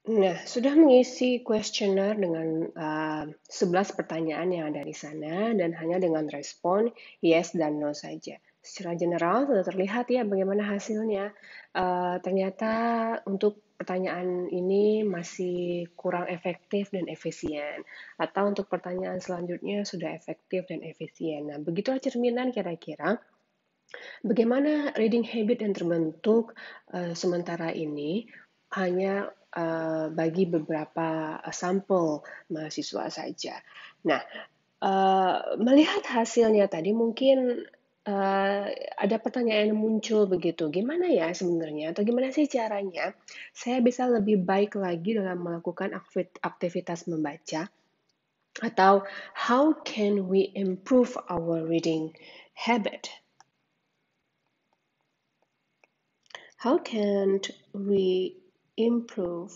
Nah, sudah mengisi kuesioner dengan 11 pertanyaan yang ada di sana dan hanya dengan respon yes dan no saja. Secara general sudah terlihat ya bagaimana hasilnya. Ternyata untuk pertanyaan ini masih kurang efektif dan efisien. Atau untuk pertanyaan selanjutnya sudah efektif dan efisien. Nah, begitulah cerminan kira-kira bagaimana reading habit yang terbentuk sementara ini hanya bagi beberapa sampel mahasiswa saja. Nah, melihat hasilnya tadi mungkin ada pertanyaan yang muncul begitu, gimana ya sebenarnya atau gimana sih caranya saya bisa lebih baik lagi dalam melakukan aktivitas membaca atau how can we improve our reading habit? How can we improve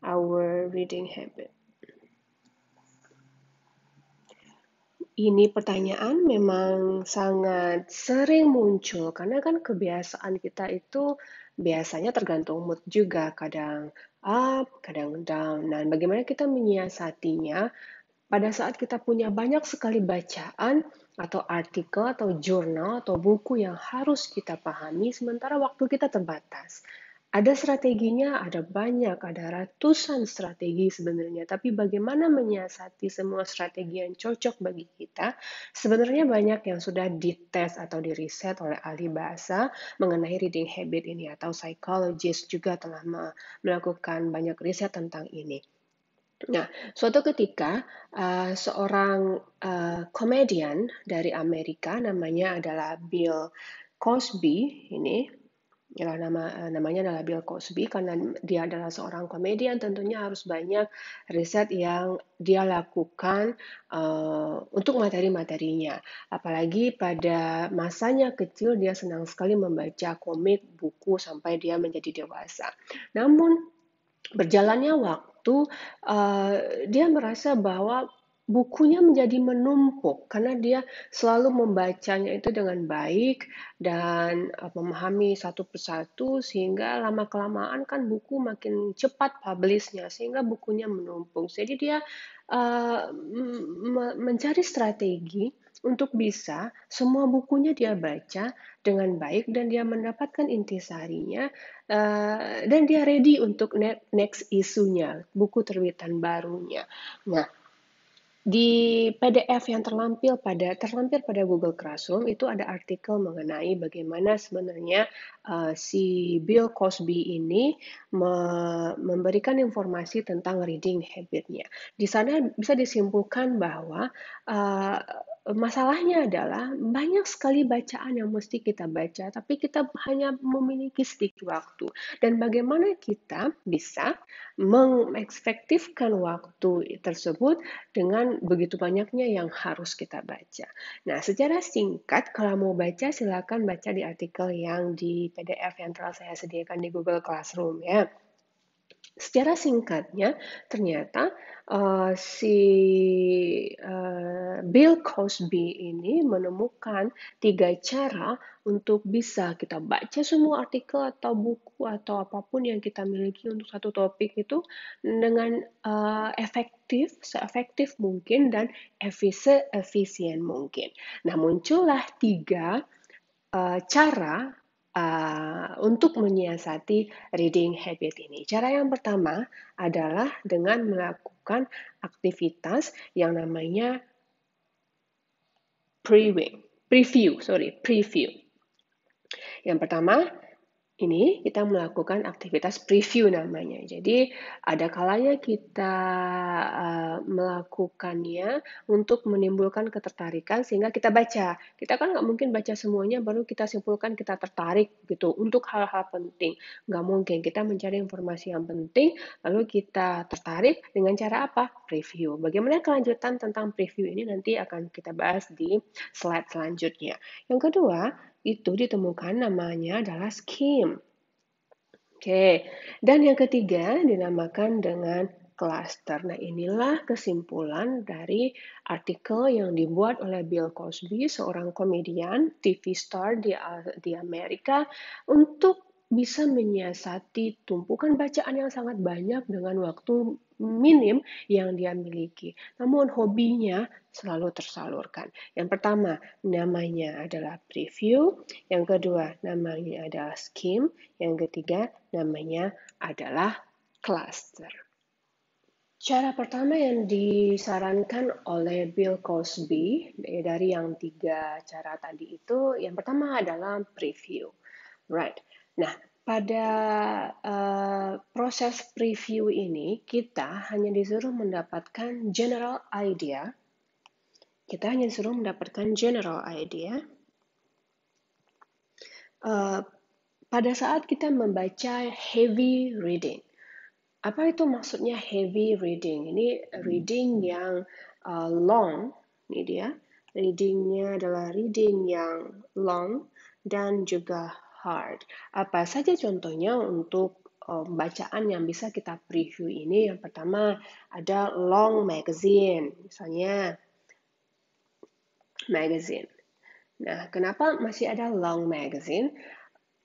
our reading habit? Ini pertanyaan memang sangat sering muncul karena kan kebiasaan kita itu biasanya tergantung mood juga, kadang up, kadang down. Dan bagaimana kita menyiasatinya pada saat kita punya banyak sekali bacaan atau artikel atau jurnal atau buku yang harus kita pahami sementara waktu kita terbatas. Ada strateginya, ada banyak, ada ratusan strategi sebenarnya, tapi bagaimana menyiasati semua strategi yang cocok bagi kita, sebenarnya banyak yang sudah dites atau diriset oleh ahli bahasa mengenai reading habit ini, atau psychologist juga telah melakukan banyak riset tentang ini. Nah, suatu ketika seorang komedian dari Amerika namanya adalah Bill Cosby ini namanya adalah Bill Cosby karena dia adalah seorang komedian tentunya harus banyak riset yang dia lakukan untuk materi-materinya. Apalagi pada masanya kecil dia senang sekali membaca komik, buku sampai dia menjadi dewasa. Namun berjalannya waktu, dia merasa bahwa bukunya menjadi menumpuk karena dia selalu membacanya itu dengan baik dan memahami satu persatu sehingga lama-kelamaan kan buku makin cepat publish-nya sehingga bukunya menumpuk. Jadi dia mencari strategi untuk bisa semua bukunya dia baca dengan baik dan dia mendapatkan intisarinya dan dia ready untuk next isunya, buku terbitan barunya. Nah, di PDF yang terlampir pada Google Classroom itu ada artikel mengenai bagaimana sebenarnya si Bill Cosby ini memberikan informasi tentang reading habit-nya. Di sana bisa disimpulkan bahwa uh, masalahnya adalah banyak sekali bacaan yang mesti kita baca, tapi kita hanya memiliki sedikit waktu. Dan bagaimana kita bisa mengefektifkan waktu tersebut dengan begitu banyaknya yang harus kita baca. Nah, secara singkat, kalau mau baca, silakan baca di artikel yang di PDF yang telah saya sediakan di Google Classroom ya. Secara singkatnya, ternyata si Bill Cosby ini menemukan 3 cara untuk bisa kita baca semua artikel atau buku atau apapun yang kita miliki untuk satu topik itu dengan efektif, seefektif mungkin dan efisien mungkin. Nah, muncullah 3 cara untuk menyiasati reading habit ini. Cara yang pertama adalah dengan melakukan aktivitas yang namanya preview. Yang pertama, ini kita melakukan aktivitas preview namanya. Jadi ada kalanya kita melakukannya untuk menimbulkan ketertarikan sehingga kita baca. Kita kan nggak mungkin baca semuanya baru kita simpulkan kita tertarik gitu untuk hal-hal penting. Nggak mungkin. Kita mencari informasi yang penting lalu kita tertarik dengan cara apa? Preview. Bagaimana kelanjutan tentang preview ini nanti akan kita bahas di slide selanjutnya. Yang kedua, itu ditemukan namanya adalah skim. Oke, dan yang ketiga dinamakan dengan cluster. Nah, inilah kesimpulan dari artikel yang dibuat oleh Bill Cosby, seorang komedian TV star di Amerika, untuk bisa menyiasati tumpukan bacaan yang sangat banyak dengan waktu minim yang dia miliki. Namun hobinya selalu tersalurkan. Yang pertama, namanya adalah preview. Yang kedua, namanya adalah skim. Yang ketiga, namanya adalah cluster. Cara pertama yang disarankan oleh Bill Cosby dari yang 3 cara tadi itu, yang pertama adalah preview. Right. Nah, pada proses preview ini kita hanya disuruh mendapatkan general idea. Kita hanya disuruh mendapatkan general idea pada saat kita membaca heavy reading. Apa itu maksudnya heavy reading? Ini reading yang long, ini dia. Readingnya adalah reading yang long dan juga hard. Apa saja contohnya untuk bacaan yang bisa kita preview ini? Yang pertama ada long magazine, misalnya magazine. Nah, kenapa masih ada long magazine?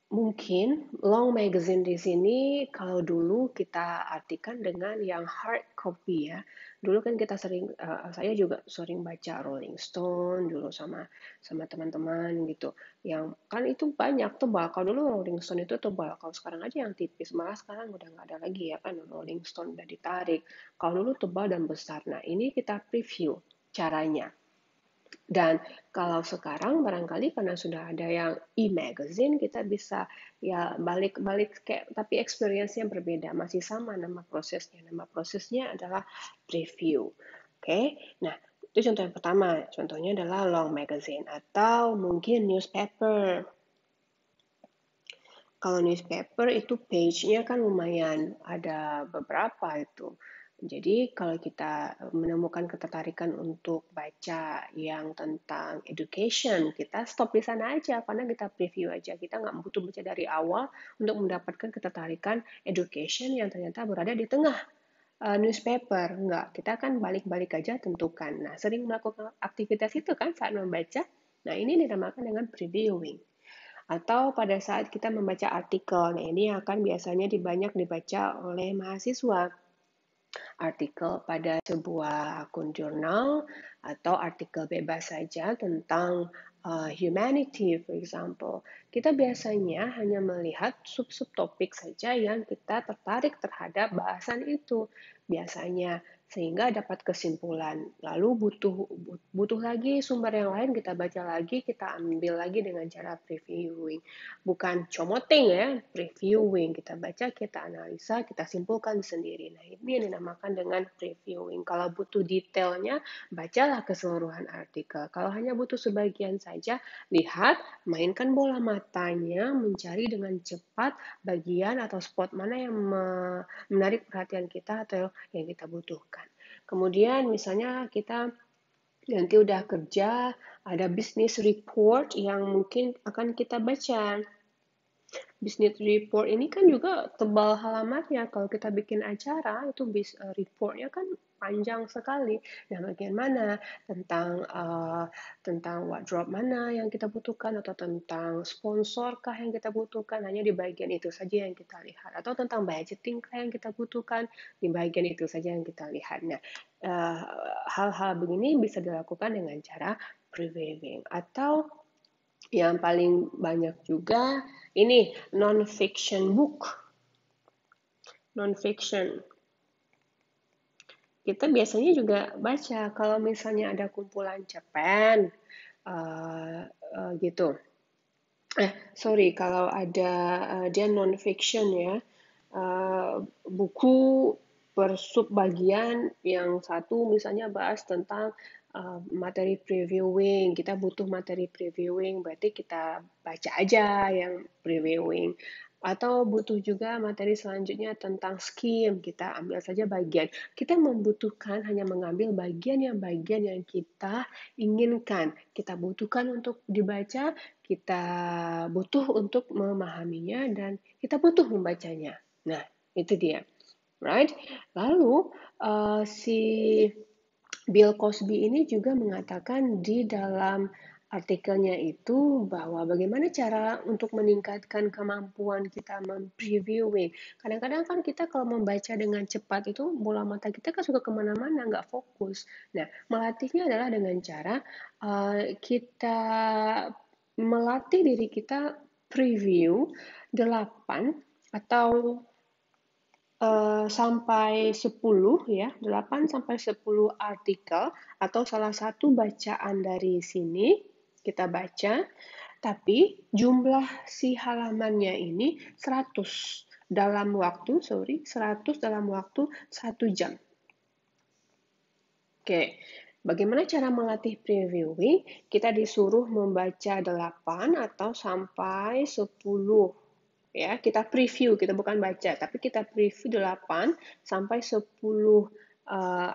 Mungkin long magazine di sini kalau dulu kita artikan dengan yang hard copy ya. Dulu kan kita sering, saya juga sering baca Rolling Stone dulu sama sama teman-teman gitu. Yang kan itu banyak tebal. Kalau dulu Rolling Stone itu tebal. Kalau sekarang aja yang tipis. Malah sekarang udah nggak ada lagi ya kan Rolling Stone udah ditarik. Kalau dulu tebal dan besar. Nah ini kita preview caranya. Dan kalau sekarang barangkali karena sudah ada yang e-magazine, kita bisa ya balik-balik kayak tapi experience-nya berbeda, masih sama nama prosesnya. Nama prosesnya adalah preview. Oke. Nah, itu contoh yang pertama. Contohnya adalah long magazine atau mungkin newspaper. Kalau newspaper itu page-nya kan lumayan ada beberapa itu. Jadi kalau kita menemukan ketertarikan untuk baca yang tentang education, kita stop di sana aja karena kita preview aja. Kita nggak butuh baca dari awal untuk mendapatkan ketertarikan education yang ternyata berada di tengah newspaper. Enggak, kita kan balik-balik aja tentukan. Nah, sering melakukan aktivitas itu kan saat membaca. Nah, ini dinamakan dengan previewing. Atau pada saat kita membaca artikel, nah ini akan biasanya banyak dibaca oleh mahasiswa. Artikel pada sebuah akun jurnal atau artikel bebas saja tentang humanity, for example. Kita biasanya hanya melihat sub-sub topik saja yang kita tertarik terhadap bahasan itu. Biasanya sehingga dapat kesimpulan. Lalu butuh lagi sumber yang lain, kita baca lagi, kita ambil lagi dengan cara previewing. Bukan comoting ya, previewing. Kita baca, kita analisa, kita simpulkan sendiri. Nah, ini yang dinamakan dengan previewing. Kalau butuh detailnya, bacalah keseluruhan artikel. Kalau hanya butuh sebagian saja, lihat, mainkan bola matanya, mencari dengan cepat bagian atau spot mana yang menarik perhatian kita atau yang kita butuhkan. Kemudian misalnya kita nanti udah kerja, ada business report yang mungkin akan kita baca. Business report ini kan juga tebal halamannya. Kalau kita bikin acara, itu reportnya kan panjang sekali. Nah, bagian mana tentang wardrobe mana yang kita butuhkan atau tentang sponsorkah yang kita butuhkan, hanya di bagian itu saja yang kita lihat. Atau tentang budgeting kah yang kita butuhkan, di bagian itu saja yang kita lihat. Nah, hal-hal begini bisa dilakukan dengan cara previewing atau yang paling banyak juga ini non-fiction book. Non-fiction. Kita biasanya juga baca kalau misalnya ada kumpulan cerpen gitu. Sorry, kalau ada dia non-fiction ya, buku per sub bagian yang satu misalnya bahas tentang materi previewing, kita butuh materi previewing, berarti kita baca aja yang previewing. Atau butuh juga materi selanjutnya tentang skim, kita ambil saja bagian. Kita membutuhkan hanya mengambil bagian yang kita inginkan, kita butuhkan untuk dibaca, kita butuh untuk memahaminya, dan kita butuh membacanya. Nah, itu dia. Right? Lalu, si Bill Cosby ini juga mengatakan di dalam artikelnya itu bahwa bagaimana cara untuk meningkatkan kemampuan kita mempreviewing. Kadang-kadang kan kita kalau membaca dengan cepat itu bola mata kita kan suka kemana-mana, nggak fokus. Nah, melatihnya adalah dengan cara kita melatih diri kita preview 8 atau sampai 10 ya, 8 sampai 10 artikel atau salah satu bacaan dari sini kita baca, tapi jumlah si halamannya ini 100 dalam waktu 1 jam. Oke, bagaimana cara melatih previewing? Kita disuruh membaca 8 atau sampai 10 ya, kita preview, kita bukan baca, tapi kita preview 8 sampai 10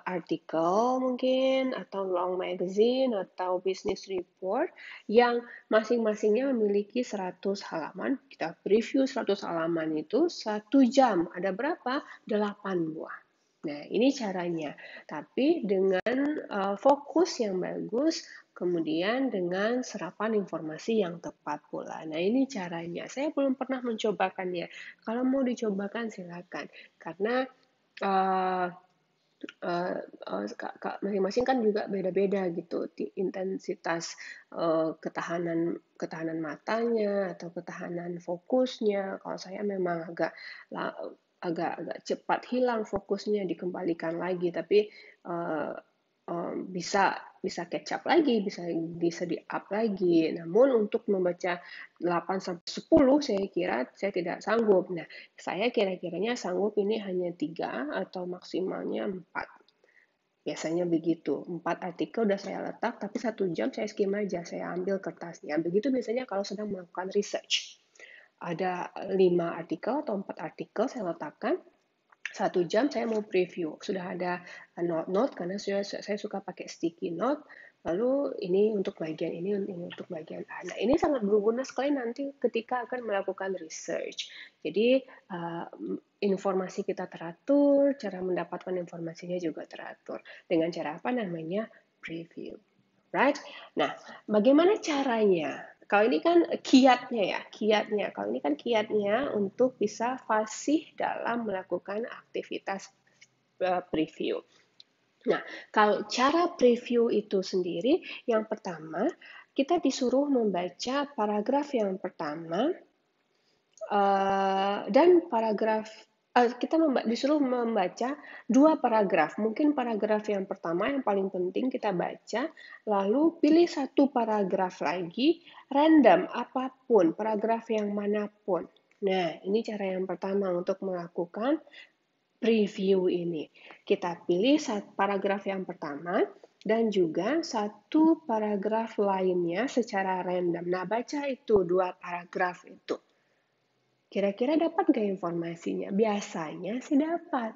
artikel mungkin, atau long magazine, atau business report, yang masing-masingnya memiliki 100 halaman. Kita preview 100 halaman itu 1 jam. Ada berapa? 8 buah. Nah, ini caranya. Tapi dengan fokus yang bagus, kemudian dengan serapan informasi yang tepat pula. Nah, ini caranya. Saya belum pernah mencobakannya. Kalau mau dicobakan, silakan. Karena masing-masing kan juga beda-beda gitu intensitas ketahanan matanya atau ketahanan fokusnya. Kalau saya memang agak cepat hilang fokusnya, dikembalikan lagi, tapi bisa catch up lagi, bisa di up lagi. Namun untuk membaca 8 sampai 10 saya kira saya tidak sanggup. Nah, saya kira-kiranya sanggup ini hanya 3 atau maksimalnya 4. Biasanya begitu. 4 artikel udah saya letak, tapi 1 jam saya skim aja, saya ambil kertasnya. Begitu biasanya kalau sedang melakukan research. Ada 5 artikel atau 4 artikel saya letakkan, 1 jam saya mau preview. Sudah ada note-note, karena saya suka pakai sticky note. Lalu ini untuk bagian ini untuk bagian A. Nah, ini sangat berguna sekali nanti ketika akan melakukan research. Jadi, informasi kita teratur, cara mendapatkan informasinya juga teratur. Dengan cara apa namanya? Preview. Right? Nah, bagaimana caranya? Kalau ini kan kiatnya. Kalau ini kan kiatnya untuk bisa fasih dalam melakukan aktivitas preview. Nah, kalau cara preview itu sendiri, yang pertama, kita disuruh membaca paragraf yang pertama, dan kita disuruh membaca 2 paragraf. Mungkin paragraf yang pertama yang paling penting kita baca, lalu pilih 1 paragraf lagi, random, apapun, paragraf yang manapun. Nah, ini cara yang pertama untuk melakukan preview ini. Kita pilih paragraf yang pertama, dan juga 1 paragraf lainnya secara random. Nah, baca itu 2 paragraf itu. Kira-kira dapat nggak informasinya? Biasanya sih dapat,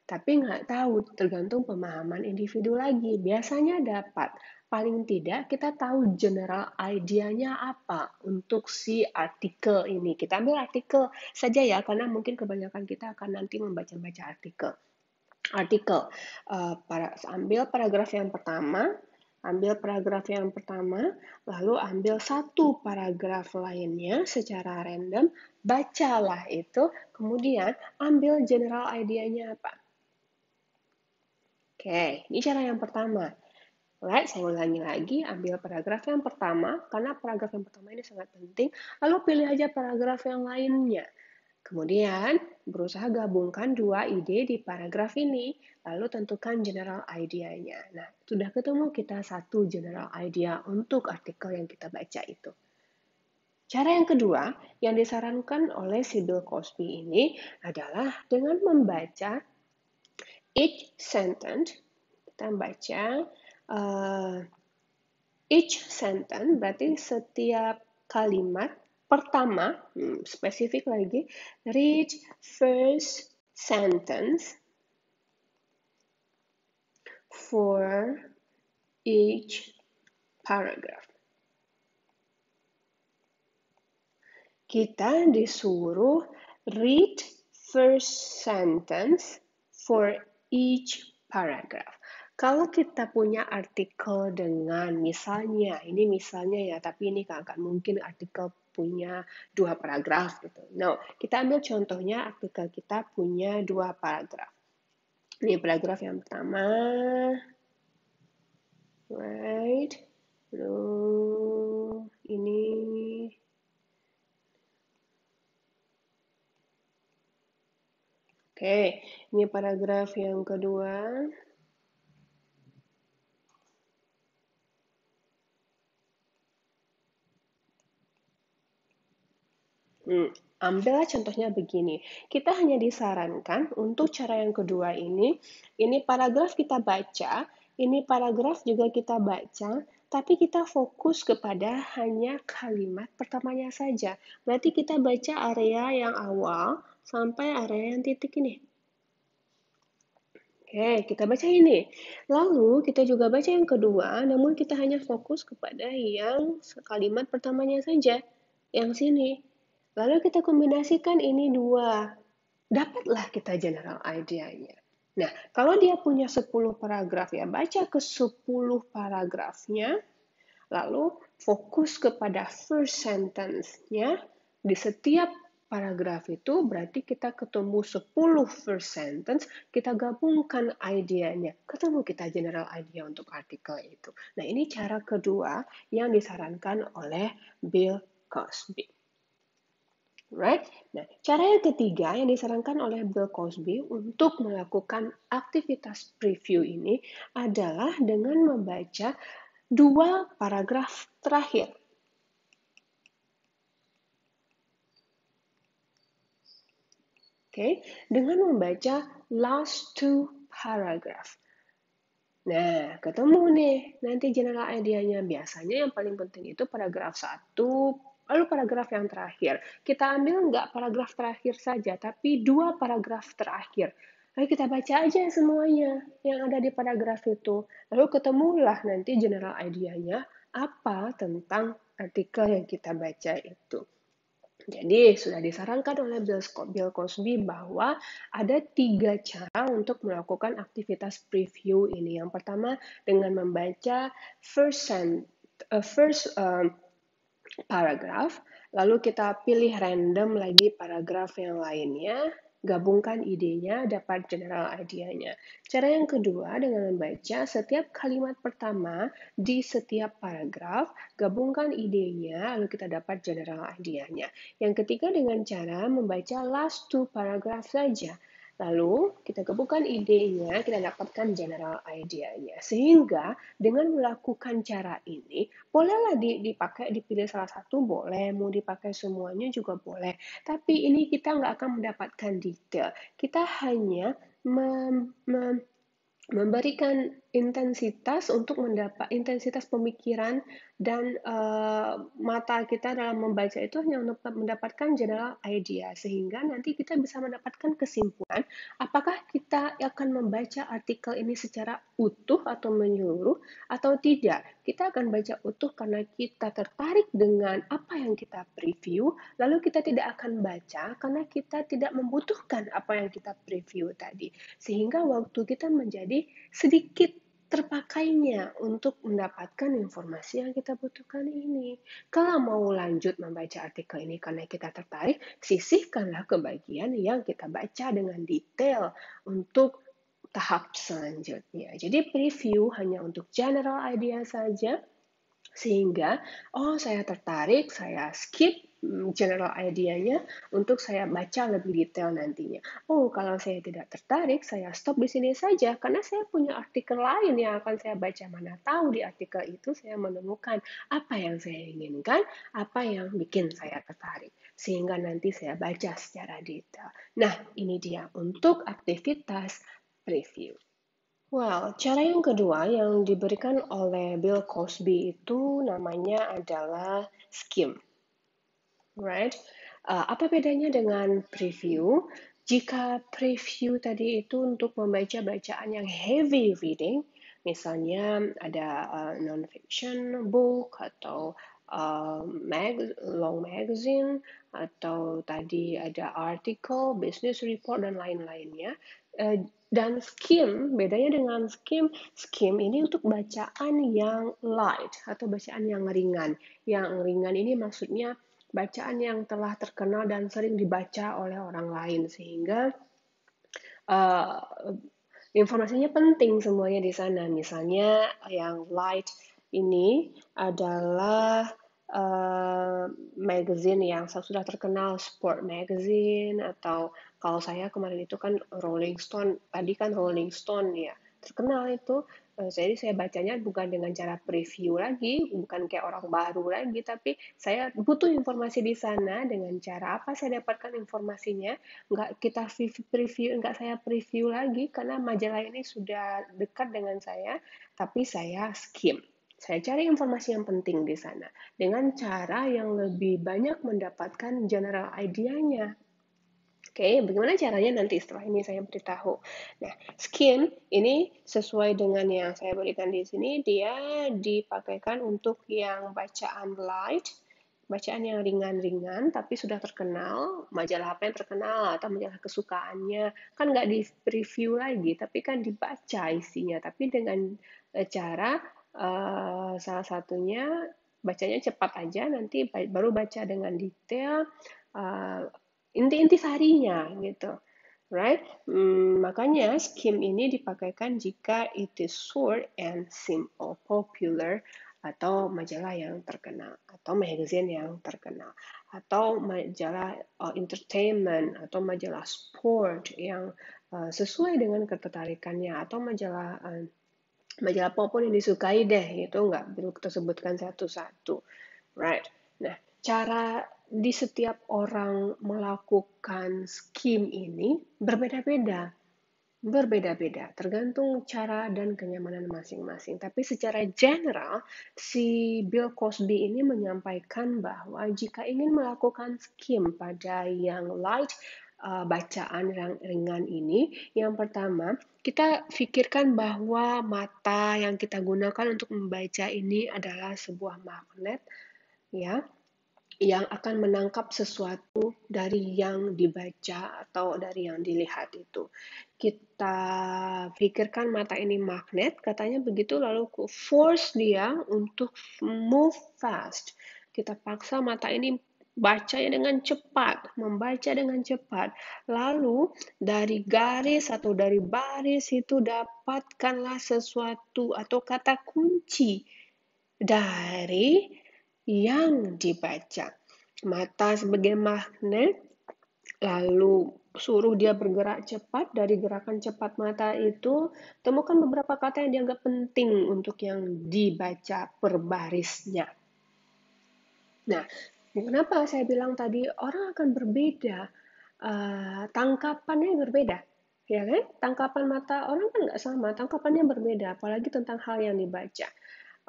tapi nggak tahu, tergantung pemahaman individu lagi. Biasanya dapat, paling tidak kita tahu general idea-nya apa untuk si artikel ini. Kita ambil artikel saja ya, karena mungkin kebanyakan kita akan nanti membaca-baca artikel. Ambil paragraf yang pertama, lalu ambil 1 paragraf lainnya secara random, bacalah itu, kemudian ambil general idea-nya apa. Oke, ini cara yang pertama. Right, saya ulangi lagi, ambil paragraf yang pertama, karena paragraf yang pertama ini sangat penting, lalu pilih aja paragraf yang lainnya. Kemudian, berusaha gabungkan 2 ide di paragraf ini, lalu tentukan general idea-nya. Nah, sudah ketemu kita 1 general idea untuk artikel yang kita baca itu. Cara yang kedua yang disarankan oleh si Bill Cosby ini adalah dengan membaca each sentence. Kita baca each sentence, berarti setiap kalimat pertama, spesifik lagi, read first sentence for each paragraph. Kita disuruh read first sentence for each paragraph. Kalau kita punya artikel dengan misalnya, ini misalnya ya, tapi ini nggak mungkin artikel punya 2 paragraf gitu. No, kita ambil contohnya artikel kita punya 2 paragraf. Ini paragraf yang pertama, right? Lalu ini oke, ini paragraf yang kedua. Ambillah contohnya begini. Kita hanya disarankan untuk cara yang kedua ini paragraf kita baca, ini paragraf juga kita baca, tapi kita fokus kepada hanya kalimat pertamanya saja. Berarti kita baca area yang awal sampai area yang titik ini. Oke, kita baca ini. Lalu kita juga baca yang kedua, namun kita hanya fokus kepada yang kalimat pertamanya saja, yang sini. Lalu kita kombinasikan ini dua. Dapatlah kita general idea-nya. Nah, kalau dia punya 10 paragraf ya, baca ke 10 paragrafnya, lalu fokus kepada first sentence-nya. Di setiap paragraf itu berarti kita ketemu 10 first sentence, kita gabungkan idenya, ketemu kita general idea untuk artikel itu. Nah, ini cara kedua yang disarankan oleh Bill Cosby. Right? Nah, cara yang ketiga yang disarankan oleh Bill Cosby untuk melakukan aktivitas preview ini adalah dengan membaca 2 paragraf terakhir. Oke, dengan membaca last 2 paragraph. Nah, ketemu nih nanti general idea-nya. Biasanya yang paling penting itu paragraf 1, lalu paragraf yang terakhir. Kita ambil nggak paragraf terakhir saja, tapi 2 paragraf terakhir. Lalu kita baca aja semuanya yang ada di paragraf itu. Lalu ketemulah nanti general idea-nya apa tentang artikel yang kita baca itu. Jadi sudah disarankan oleh Bill Cosby bahwa ada 3 cara untuk melakukan aktivitas preview ini. Yang pertama dengan membaca first paragraph, lalu kita pilih random lagi paragraf yang lainnya, gabungkan idenya, dapat general idea-nya. Cara yang kedua dengan membaca setiap kalimat pertama di setiap paragraf, gabungkan idenya, lalu kita dapat general idea-nya. Yang ketiga dengan cara membaca last 2 paragraph saja. Lalu kita gabungkan idenya, kita dapatkan general idea-nya. Sehingga dengan melakukan cara ini, bolehlah dipakai, dipilih salah satu boleh, mau dipakai semuanya juga boleh. Tapi ini kita nggak akan mendapatkan detail. Kita hanya memberikan intensitas untuk mendapat intensitas pemikiran dan mata kita dalam membaca itu hanya untuk mendapatkan general idea, sehingga nanti kita bisa mendapatkan kesimpulan apakah kita akan membaca artikel ini secara utuh atau menyeluruh atau tidak. Kita akan baca utuh karena kita tertarik dengan apa yang kita preview, lalu kita tidak akan baca karena kita tidak membutuhkan apa yang kita preview tadi. Sehingga waktu kita menjadi sedikit terpakainya untuk mendapatkan informasi yang kita butuhkan ini. Kalau mau lanjut membaca artikel ini karena kita tertarik, sisihkanlah ke bagian yang kita baca dengan detail untuk tahap selanjutnya. Jadi preview hanya untuk general idea saja, sehingga saya tertarik, saya skip general idea-nya untuk saya baca lebih detail nantinya. Kalau saya tidak tertarik, saya stop di sini saja karena saya punya artikel lain yang akan saya baca. Mana tahu di artikel itu saya menemukan apa yang saya inginkan, apa yang bikin saya tertarik. Sehingga nanti saya baca secara detail. Nah, ini dia untuk aktivitas preview. Cara yang kedua yang diberikan oleh Bill Cosby itu namanya adalah skim, right? Apa bedanya dengan preview? Jika preview tadi itu untuk membaca bacaan yang heavy reading, misalnya ada non-fiction book atau long magazine, atau tadi ada artikel, business report, dan lain-lainnya. Dan skim, bedanya dengan skim ini untuk bacaan yang light atau bacaan yang ringan. Yang ringan ini maksudnya bacaan yang telah terkenal dan sering dibaca oleh orang lain, sehingga uh, informasinya penting semuanya di sana. Misalnya yang light ini adalah magazine yang sudah terkenal, sport magazine, atau kalau saya kemarin itu kan Rolling Stone, tadi kan Rolling Stone ya, terkenal itu. Jadi saya bacanya bukan dengan cara preview lagi, bukan kayak orang baru lagi, tapi saya butuh informasi di sana dengan cara apa saya dapatkan informasinya. Nggak saya preview lagi karena majalah ini sudah dekat dengan saya, tapi saya skim. Saya cari informasi yang penting di sana dengan cara yang lebih banyak mendapatkan general idea-nya. Oke, bagaimana caranya nanti setelah ini saya beritahu. Nah, skim ini sesuai dengan yang saya berikan di sini, dia dipakaikan untuk yang bacaan light, bacaan yang ringan-ringan tapi sudah terkenal, majalah apa yang terkenal atau majalah kesukaannya, kan nggak di preview lagi, tapi kan dibaca isinya, tapi dengan cara salah satunya bacanya cepat aja, nanti baru baca dengan detail, uh, inti-inti sarinya gitu, right? Makanya skim ini dipakaikan jika it is short and simple, popular, atau majalah yang terkenal, atau magazine yang terkenal, atau majalah entertainment, atau majalah sport yang sesuai dengan ketertarikannya, atau majalah apapun yang disukai deh, itu nggak perlu kita sebutkan satu-satu. Right. Nah, cara di setiap orang melakukan skim ini berbeda-beda. Berbeda-beda, tergantung cara dan kenyamanan masing-masing. Tapi secara general, si Bill Cosby ini menyampaikan bahwa jika ingin melakukan skim pada yang light, bacaan yang ringan ini, yang pertama, kita pikirkan bahwa mata yang kita gunakan untuk membaca ini adalah sebuah magnet, ya, yang akan menangkap sesuatu dari yang dibaca atau dari yang dilihat itu. Kita pikirkan mata ini magnet, katanya begitu, lalu force dia untuk move fast. Kita paksa mata ini baca dengan cepat, membaca dengan cepat. Lalu dari garis atau dari baris itu dapatkanlah sesuatu atau kata kunci dari yang dibaca. Mata sebagai magnet, lalu suruh dia bergerak cepat. Dari gerakan cepat mata itu, temukan beberapa kata yang dianggap penting untuk yang dibaca per barisnya. Nah, kenapa saya bilang tadi orang akan berbeda, tangkapannya berbeda, ya kan? Tangkapan mata orang kan nggak sama, tangkapannya berbeda, apalagi tentang hal yang dibaca.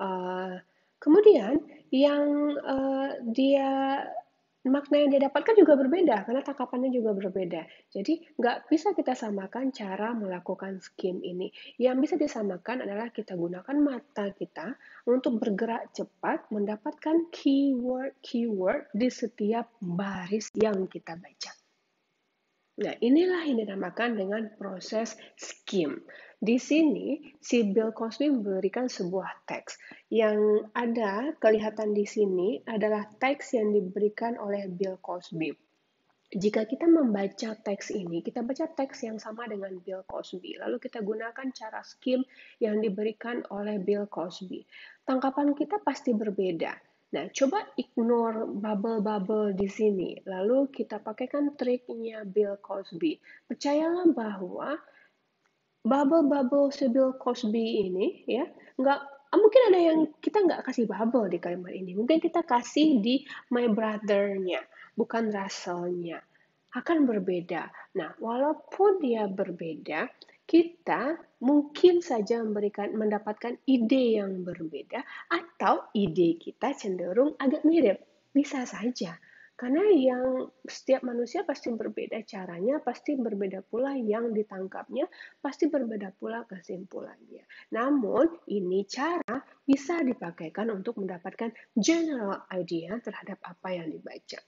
Uh, Kemudian yang dia makna yang dia dapatkan juga berbeda karena tangkapannya juga berbeda. Jadi nggak bisa kita samakan cara melakukan skim ini. Yang bisa disamakan adalah kita gunakan mata kita untuk bergerak cepat mendapatkan keyword di setiap baris yang kita baca. Nah, inilah yang dinamakan dengan proses skim. Di sini, si Bill Cosby memberikan sebuah teks. Yang ada kelihatan di sini adalah teks yang diberikan oleh Bill Cosby. Jika kita membaca teks ini, kita baca teks yang sama dengan Bill Cosby. Lalu kita gunakan cara skim yang diberikan oleh Bill Cosby. Tangkapan kita pasti berbeda. Nah, coba ignore bubble-bubble di sini. Lalu kita pakaikan triknya Bill Cosby. Percayalah bahwa bubble-bubble si Bill Cosby ini, ya, nggak mungkin ada yang kita nggak kasih bubble di kalimat ini. Mungkin kita kasih di my brother-nya, bukan Russell-nya. Akan berbeda. Nah, walaupun dia berbeda, kita mungkin saja mendapatkan ide yang berbeda atau ide kita cenderung agak mirip. Bisa saja. Karena yang setiap manusia pasti berbeda caranya, pasti berbeda pula yang ditangkapnya, pasti berbeda pula kesimpulannya. Namun, ini cara bisa dipakaikan untuk mendapatkan general idea terhadap apa yang dibaca.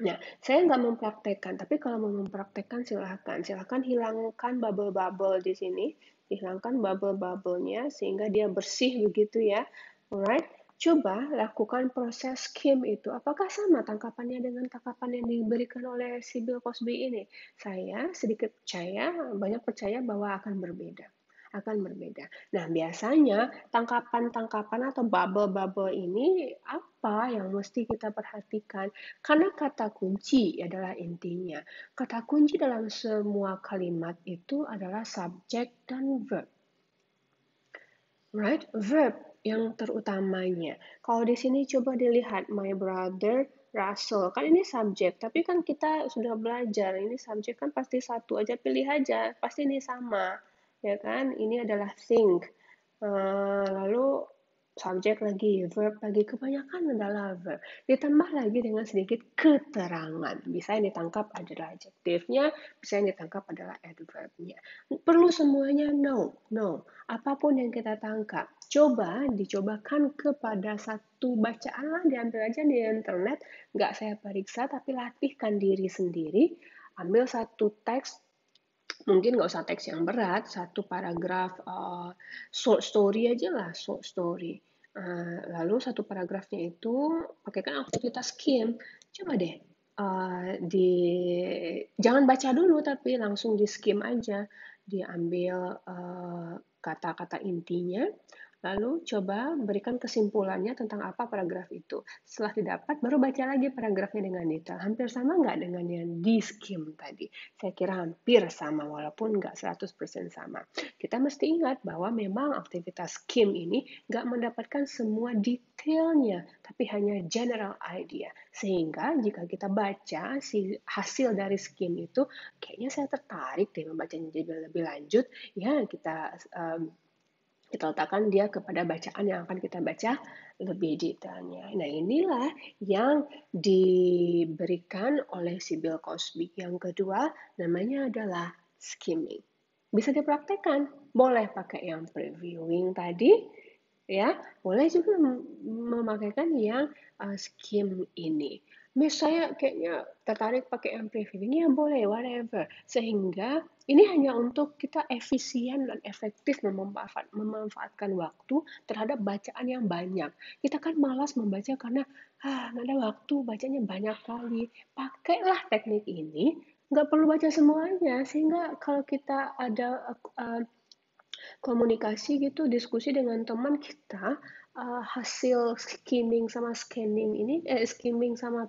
Nah, saya nggak mempraktekkan, tapi kalau mau mempraktekkan silahkan. Silahkan hilangkan bubble-bubble di sini. Hilangkan bubble-bubble-nya sehingga dia bersih begitu ya. Alright, coba lakukan proses skim itu. Apakah sama tangkapannya dengan tangkapan yang diberikan oleh si Bill Cosby ini? Saya sedikit percaya, banyak percaya bahwa akan berbeda. Akan berbeda. Nah, biasanya tangkapan-tangkapan atau bubble-bubble ini apa yang mesti kita perhatikan? Karena kata kunci adalah intinya. Kata kunci dalam semua kalimat itu adalah subjek dan verb. Right? Verb yang terutamanya. Kalau di sini coba dilihat my brother Russell. Kan ini subjek, tapi kan kita sudah belajar. Ini subjek kan pasti satu aja, pilih aja. Pasti ini sama. Ya kan? Ini adalah think. Lalu subjek lagi, verb lagi, kebanyakan adalah verb. Ditambah lagi dengan sedikit keterangan. Bisa yang ditangkap adalah adjektifnya, bisa yang ditangkap adalah adverbnya. Perlu semuanya? No, no. Apapun yang kita tangkap, dicobakan kepada satu bacaan lah, diambil aja di internet, nggak saya periksa, tapi latihkan diri sendiri, ambil satu teks, mungkin nggak usah teks yang berat, satu paragraf short story aja lah, short story. Lalu satu paragrafnya itu pakaikan aktivitas skim. Coba deh, jangan baca dulu tapi langsung di skim aja. Diambil kata-kata intinya, lalu coba berikan kesimpulannya tentang apa paragraf itu. Setelah didapat, baru baca lagi paragrafnya dengan detail. Hampir sama nggak dengan yang di skim tadi? Saya kira hampir sama, walaupun nggak 100% sama. Kita mesti ingat bahwa memang aktivitas skim ini nggak mendapatkan semua detailnya, tapi hanya general idea. Sehingga jika kita baca si hasil dari skim itu, kayaknya saya tertarik deh membacanya jadi lebih lanjut, ya kita letakkan dia kepada bacaan yang akan kita baca lebih detailnya. Nah, inilah yang diberikan oleh si Bill Cosby. Yang kedua, namanya adalah skimming. Bisa dipraktekkan, boleh pakai yang previewing tadi, ya, boleh juga memakaikan yang skim ini. Misalnya kayaknya tertarik pakai yang previewing, ya boleh, whatever. Sehingga ini hanya untuk kita efisien dan efektif memanfaatkan waktu terhadap bacaan yang banyak. Kita kan malas membaca karena nggak ada waktu, bacanya banyak kali. Pakailah teknik ini, nggak perlu baca semuanya. Sehingga kalau kita ada komunikasi gitu, diskusi dengan teman kita, hasil skimming sama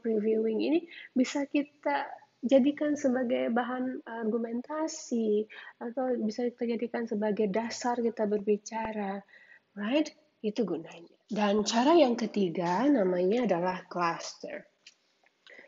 previewing ini bisa kita jadikan sebagai bahan argumentasi atau bisa kita jadikan sebagai dasar kita berbicara, right? Itu gunanya. Dan cara yang ketiga namanya adalah cluster.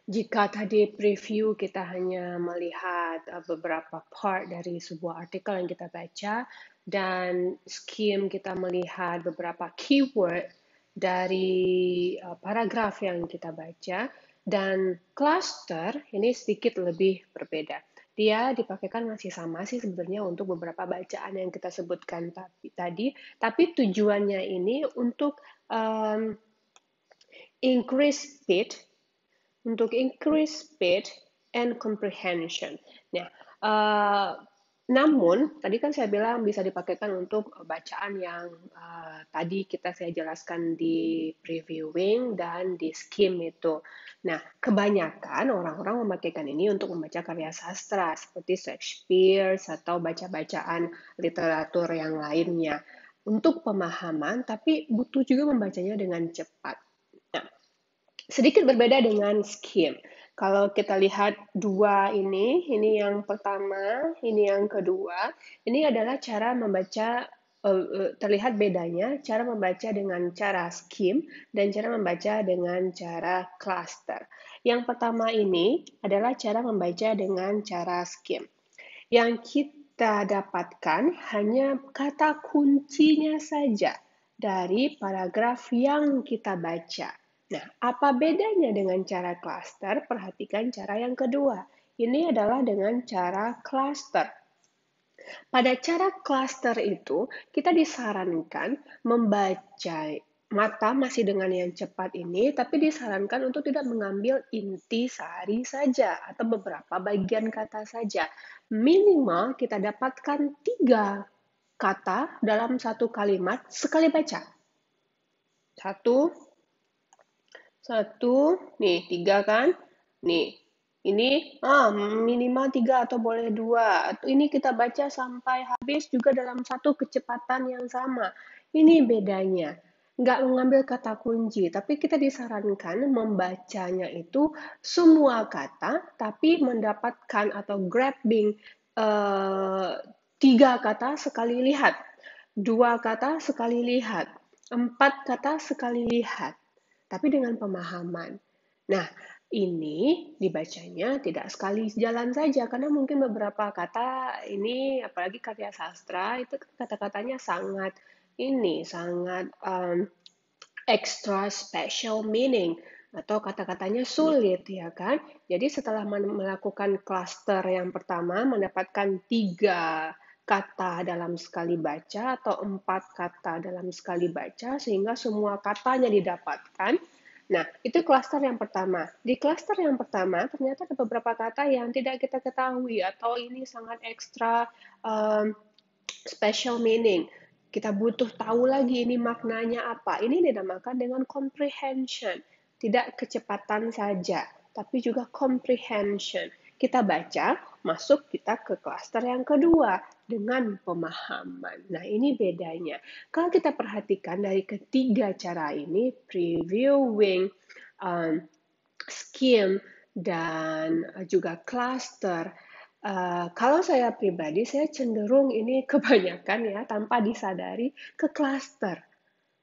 Jika tadi preview kita hanya melihat beberapa part dari sebuah artikel yang kita baca, dan skim kita melihat beberapa keyword dari paragraf yang kita baca, dan cluster ini sedikit lebih berbeda. Dia dipakaikan masih sama sih sebenarnya untuk beberapa bacaan yang kita sebutkan tadi, tapi tujuannya ini untuk increase speed, and comprehension. Nah, namun tadi kan saya bilang bisa dipakaikan untuk bacaan yang tadi saya jelaskan di previewing dan di skim itu. Nah, kebanyakan orang-orang memakaikan ini untuk membaca karya sastra seperti Shakespeare atau baca-bacaan literatur yang lainnya untuk pemahaman, tapi butuh juga membacanya dengan cepat. Sedikit berbeda dengan skim. Kalau kita lihat dua ini yang pertama, ini yang kedua, ini adalah cara membaca, terlihat bedanya, cara membaca dengan cara skim dan cara membaca dengan cara cluster. Yang pertama ini adalah cara membaca dengan cara skim. Yang kita dapatkan hanya kata kuncinya saja dari paragraf yang kita baca. Nah, apa bedanya dengan cara cluster? Perhatikan cara yang kedua. Ini adalah dengan cara cluster. Pada cara cluster itu, kita disarankan membaca mata masih dengan yang cepat ini, tapi disarankan untuk tidak mengambil inti sehari saja atau beberapa bagian kata saja. Minimal kita dapatkan 3 kata dalam satu kalimat sekali baca. Satu, satu, nih 3 kan? Nih, ini minimal 3 atau boleh 2. Ini kita baca sampai habis juga dalam satu kecepatan yang sama. Ini bedanya. Nggak mengambil kata kunci, tapi kita disarankan membacanya itu semua kata, tapi mendapatkan atau grabbing 3 kata sekali lihat, 2 kata sekali lihat, 4 kata sekali lihat tapi dengan pemahaman. Nah, ini dibacanya tidak sekali jalan saja, karena mungkin beberapa kata ini, apalagi karya sastra, itu kata-katanya sangat sangat extra special meaning, atau kata-katanya sulit, ya kan? Jadi setelah melakukan cluster yang pertama, mendapatkan 3 kata dalam sekali baca atau 4 kata dalam sekali baca sehingga semua katanya didapatkan. Nah, itu cluster yang pertama. Di cluster yang pertama ternyata ada beberapa kata yang tidak kita ketahui atau ini sangat ekstra um, special meaning. Kita butuh tahu lagi ini maknanya apa. Ini dinamakan dengan comprehension. Tidak kecepatan saja, tapi juga comprehension. Kita baca, masuk kita ke klaster yang kedua dengan pemahaman. Nah, ini bedanya. Kalau kita perhatikan dari ketiga cara ini, previewing, um, skim, dan juga cluster, kalau saya pribadi, saya cenderung ini kebanyakan ya, tanpa disadari, ke cluster.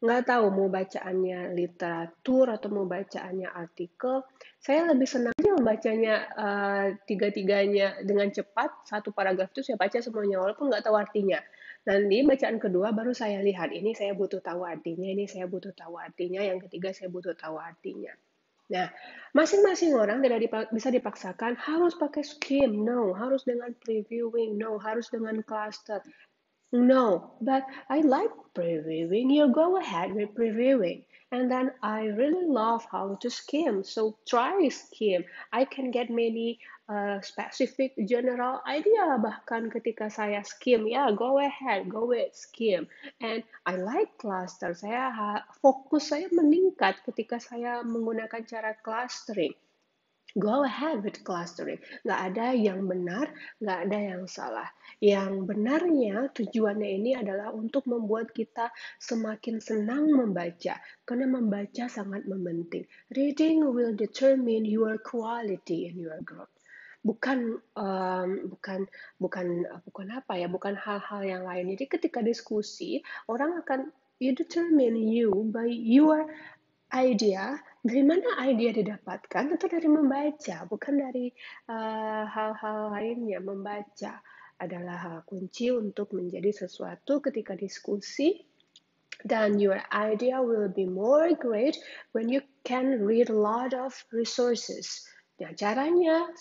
Nggak tahu mau bacaannya literatur atau mau bacaannya artikel, saya lebih senang aja membacanya tiga-tiganya dengan cepat, satu paragraf itu saya baca semuanya, walaupun nggak tahu artinya. Nanti bacaan kedua baru saya lihat, ini saya butuh tahu artinya, ini saya butuh tahu artinya, yang ketiga saya butuh tahu artinya. Nah, masing-masing orang tidak bisa dipaksakan harus pakai skim, no, harus dengan previewing, no, harus dengan cluster. No, but I like previewing. You go ahead with previewing. And then I really love how to skim. So try skim. I can get many specific general idea bahkan ketika saya skim. Yeah, go ahead, go with skim. And I like cluster. Fokus saya meningkat ketika saya menggunakan cara clustering. Go ahead with clustering. Nggak ada yang benar, nggak ada yang salah. Yang benarnya tujuannya ini adalah untuk membuat kita semakin senang membaca. Karena membaca sangat mementing. Reading will determine your quality in your growth. Bukan bukan apa ya, bukan hal-hal yang lain. Jadi ketika diskusi, orang akan you determine you by your idea, dari mana idea didapatkan? Tentu dari membaca, bukan dari hal-hal lainnya. Membaca adalah hal kunci untuk menjadi sesuatu ketika diskusi, dan your idea will be more great when you can read a lot of resources. Nah, caranya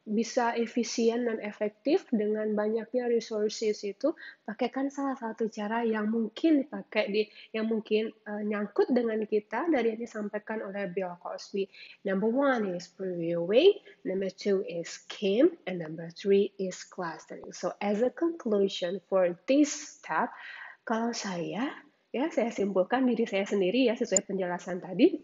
bisa efisien dan efektif dengan banyaknya resources itu, pakaikan salah satu cara yang mungkin nyangkut dengan kita dari yang disampaikan oleh Bill Cosby. Number one is previewing, number two is skim, and number three is clustering. So as a conclusion for this step, kalau saya simpulkan diri saya sendiri ya sesuai penjelasan tadi.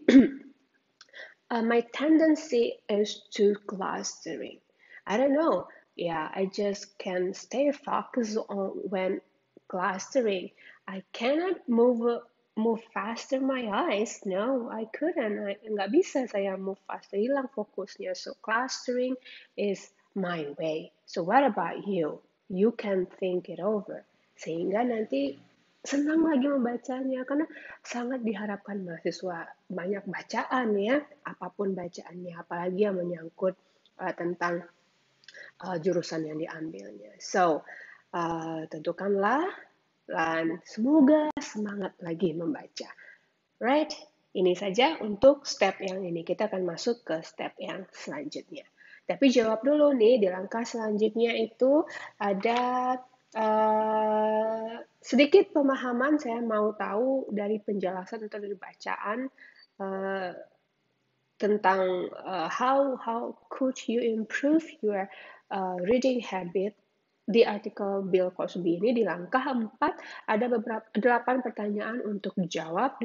My tendency is to clustering. I don't know. Yeah, I just can stay focused on when clustering. I cannot move faster my eyes. No, I couldn't. Nggak bisa saya move faster. Hilang fokusnya. So clustering is my way. So what about you? You can think it over. Sehingga nanti senang lagi membacanya karena sangat diharapkan mahasiswa banyak bacaan ya, apapun bacaannya, apalagi yang menyangkut tentang jurusan yang diambilnya. So, tentukanlah dan semoga semangat lagi membaca. Right? Ini saja untuk step yang ini, kita akan masuk ke step yang selanjutnya. Tapi jawab dulu nih, di langkah selanjutnya itu ada sedikit pemahaman, saya mau tahu dari penjelasan atau dari bacaan uh, tentang how could you improve your reading habit di artikel Bill Cosby ini di langkah 4 ada beberapa 8 pertanyaan untuk dijawab.